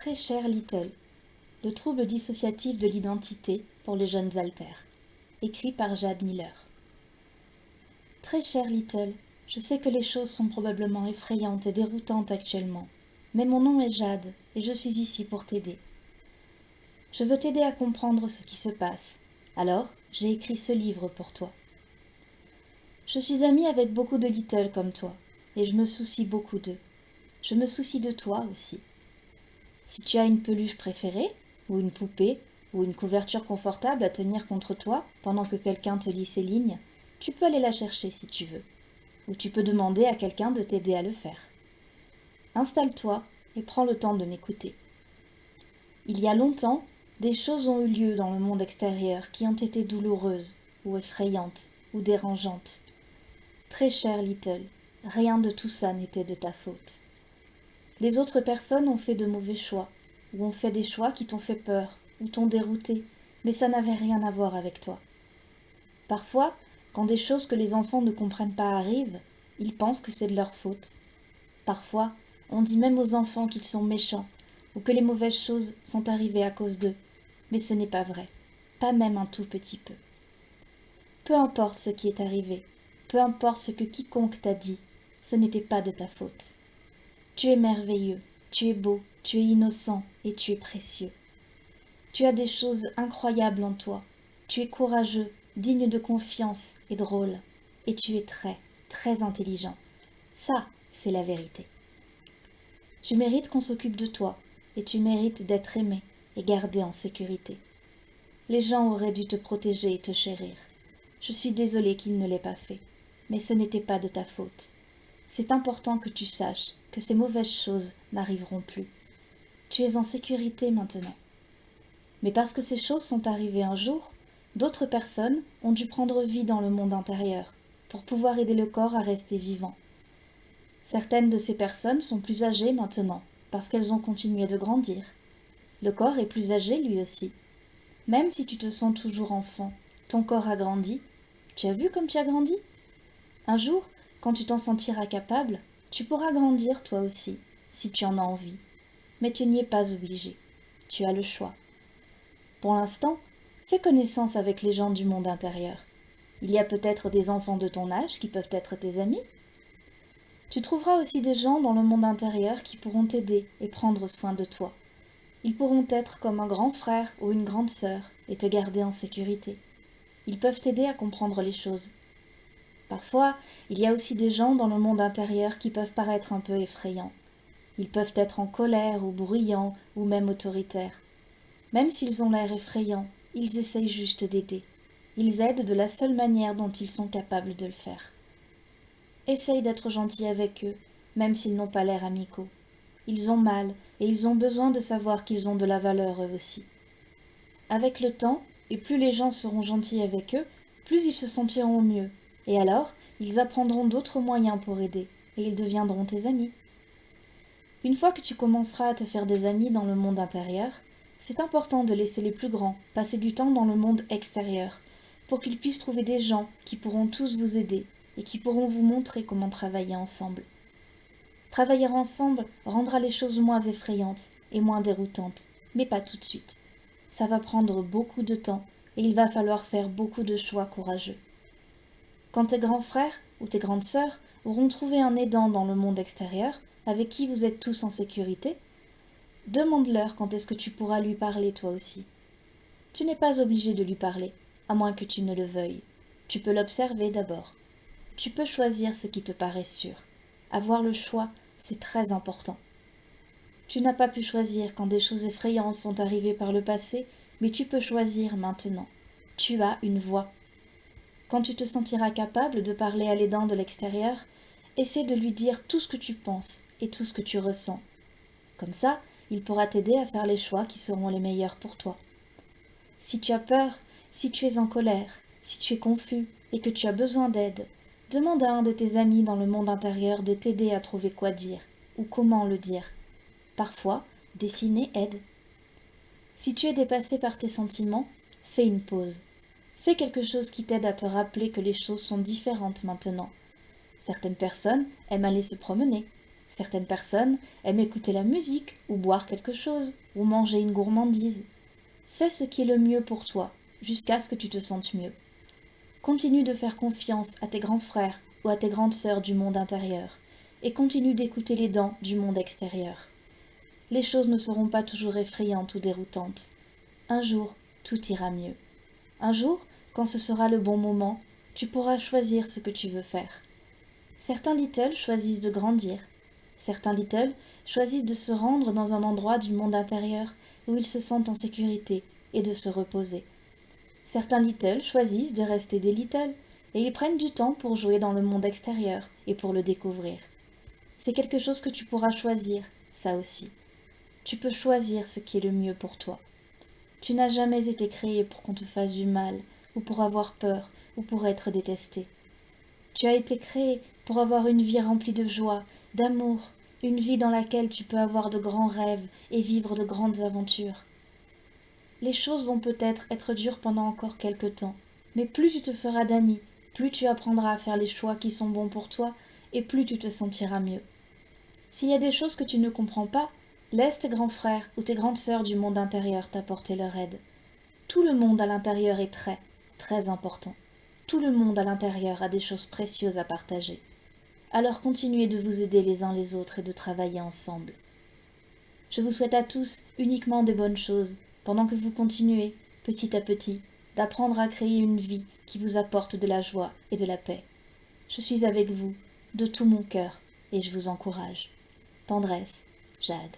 Très cher Little, le trouble dissociatif de l'identité pour les jeunes altères. Écrit par Jade Miller. Très cher Little, je sais que les choses sont probablement effrayantes et déroutantes actuellement, mais mon nom est Jade et je suis ici pour t'aider. Je veux t'aider à comprendre ce qui se passe, alors j'ai écrit ce livre pour toi. Je suis amie avec beaucoup de Little comme toi, et je me soucie beaucoup d'eux. Je me soucie de toi aussi. Si tu as une peluche préférée, ou une poupée, ou une couverture confortable à tenir contre toi pendant que quelqu'un te lit ses lignes, tu peux aller la chercher si tu veux, ou tu peux demander à quelqu'un de t'aider à le faire. Installe-toi et prends le temps de m'écouter. Il y a longtemps, des choses ont eu lieu dans le monde extérieur qui ont été douloureuses, ou effrayantes, ou dérangeantes. Très cher Little, rien de tout ça n'était de ta faute. Les autres personnes ont fait de mauvais choix, ou ont fait des choix qui t'ont fait peur, ou t'ont dérouté, mais ça n'avait rien à voir avec toi. Parfois, quand des choses que les enfants ne comprennent pas arrivent, ils pensent que c'est de leur faute. Parfois, on dit même aux enfants qu'ils sont méchants, ou que les mauvaises choses sont arrivées à cause d'eux, mais ce n'est pas vrai, pas même un tout petit peu. Peu importe ce qui est arrivé, peu importe ce que quiconque t'a dit, ce n'était pas de ta faute. Tu es merveilleux, tu es beau, tu es innocent et tu es précieux. Tu as des choses incroyables en toi. Tu es courageux, digne de confiance et drôle. Et tu es très, très intelligent. Ça, c'est la vérité. Tu mérites qu'on s'occupe de toi et tu mérites d'être aimé et gardé en sécurité. Les gens auraient dû te protéger et te chérir. Je suis désolée qu'ils ne l'aient pas fait, mais ce n'était pas de ta faute. C'est important que tu saches que ces mauvaises choses n'arriveront plus. Tu es en sécurité maintenant. Mais parce que ces choses sont arrivées un jour, d'autres personnes ont dû prendre vie dans le monde intérieur pour pouvoir aider le corps à rester vivant. Certaines de ces personnes sont plus âgées maintenant parce qu'elles ont continué de grandir. Le corps est plus âgé lui aussi. Même si tu te sens toujours enfant, ton corps a grandi. Tu as vu comme tu as grandi ? Un jour, quand tu t'en sentiras capable, tu pourras grandir toi aussi, si tu en as envie. Mais tu n'y es pas obligé. Tu as le choix. Pour l'instant, fais connaissance avec les gens du monde intérieur. Il y a peut-être des enfants de ton âge qui peuvent être tes amis. Tu trouveras aussi des gens dans le monde intérieur qui pourront t'aider et prendre soin de toi. Ils pourront être comme un grand frère ou une grande sœur et te garder en sécurité. Ils peuvent t'aider à comprendre les choses. Parfois, il y a aussi des gens dans le monde intérieur qui peuvent paraître un peu effrayants. Ils peuvent être en colère ou bruyants ou même autoritaires. Même s'ils ont l'air effrayants, ils essayent juste d'aider. Ils aident de la seule manière dont ils sont capables de le faire. Essaye d'être gentil avec eux, même s'ils n'ont pas l'air amicaux. Ils ont mal et ils ont besoin de savoir qu'ils ont de la valeur eux aussi. Avec le temps, et plus les gens seront gentils avec eux, plus ils se sentiront mieux. Et alors, ils apprendront d'autres moyens pour aider, et ils deviendront tes amis. Une fois que tu commenceras à te faire des amis dans le monde intérieur, c'est important de laisser les plus grands passer du temps dans le monde extérieur, pour qu'ils puissent trouver des gens qui pourront tous vous aider et qui pourront vous montrer comment travailler ensemble. Travailler ensemble rendra les choses moins effrayantes et moins déroutantes, mais pas tout de suite. Ça va prendre beaucoup de temps et il va falloir faire beaucoup de choix courageux. Quand tes grands frères ou tes grandes sœurs auront trouvé un aidant dans le monde extérieur, avec qui vous êtes tous en sécurité, demande-leur quand est-ce que tu pourras lui parler toi aussi. Tu n'es pas obligé de lui parler, à moins que tu ne le veuilles. Tu peux l'observer d'abord. Tu peux choisir ce qui te paraît sûr. Avoir le choix, c'est très important. Tu n'as pas pu choisir quand des choses effrayantes sont arrivées par le passé, mais tu peux choisir maintenant. Tu as une voix. Quand tu te sentiras capable de parler à l'aidant de l'extérieur, essaie de lui dire tout ce que tu penses et tout ce que tu ressens. Comme ça, il pourra t'aider à faire les choix qui seront les meilleurs pour toi. Si tu as peur, si tu es en colère, si tu es confus et que tu as besoin d'aide, demande à un de tes amis dans le monde intérieur de t'aider à trouver quoi dire ou comment le dire. Parfois, dessiner aide. Si tu es dépassé par tes sentiments, fais une pause. Fais quelque chose qui t'aide à te rappeler que les choses sont différentes maintenant. Certaines personnes aiment aller se promener. Certaines personnes aiment écouter la musique, ou boire quelque chose, ou manger une gourmandise. Fais ce qui est le mieux pour toi, jusqu'à ce que tu te sentes mieux. Continue de faire confiance à tes grands frères ou à tes grandes sœurs du monde intérieur, et continue d'écouter les dents du monde extérieur. Les choses ne seront pas toujours effrayantes ou déroutantes. Un jour, tout ira mieux. Un jour, quand ce sera le bon moment, tu pourras choisir ce que tu veux faire. Certains Little choisissent de grandir. Certains Little choisissent de se rendre dans un endroit du monde intérieur où ils se sentent en sécurité et de se reposer. Certains Little choisissent de rester des Little et ils prennent du temps pour jouer dans le monde extérieur et pour le découvrir. C'est quelque chose que tu pourras choisir, ça aussi. Tu peux choisir ce qui est le mieux pour toi. Tu n'as jamais été créé pour qu'on te fasse du mal, ou pour avoir peur, ou pour être détesté. Tu as été créé pour avoir une vie remplie de joie, d'amour, une vie dans laquelle tu peux avoir de grands rêves et vivre de grandes aventures. Les choses vont peut-être être dures pendant encore quelque temps, mais plus tu te feras d'amis, plus tu apprendras à faire les choix qui sont bons pour toi, et plus tu te sentiras mieux. S'il y a des choses que tu ne comprends pas, laisse tes grands frères ou tes grandes sœurs du monde intérieur t'apporter leur aide. Tout le monde à l'intérieur est très, très important. Tout le monde à l'intérieur a des choses précieuses à partager. Alors continuez de vous aider les uns les autres et de travailler ensemble. Je vous souhaite à tous uniquement des bonnes choses, pendant que vous continuez, petit à petit, d'apprendre à créer une vie qui vous apporte de la joie et de la paix. Je suis avec vous, de tout mon cœur, et je vous encourage. Tendresse, Jade.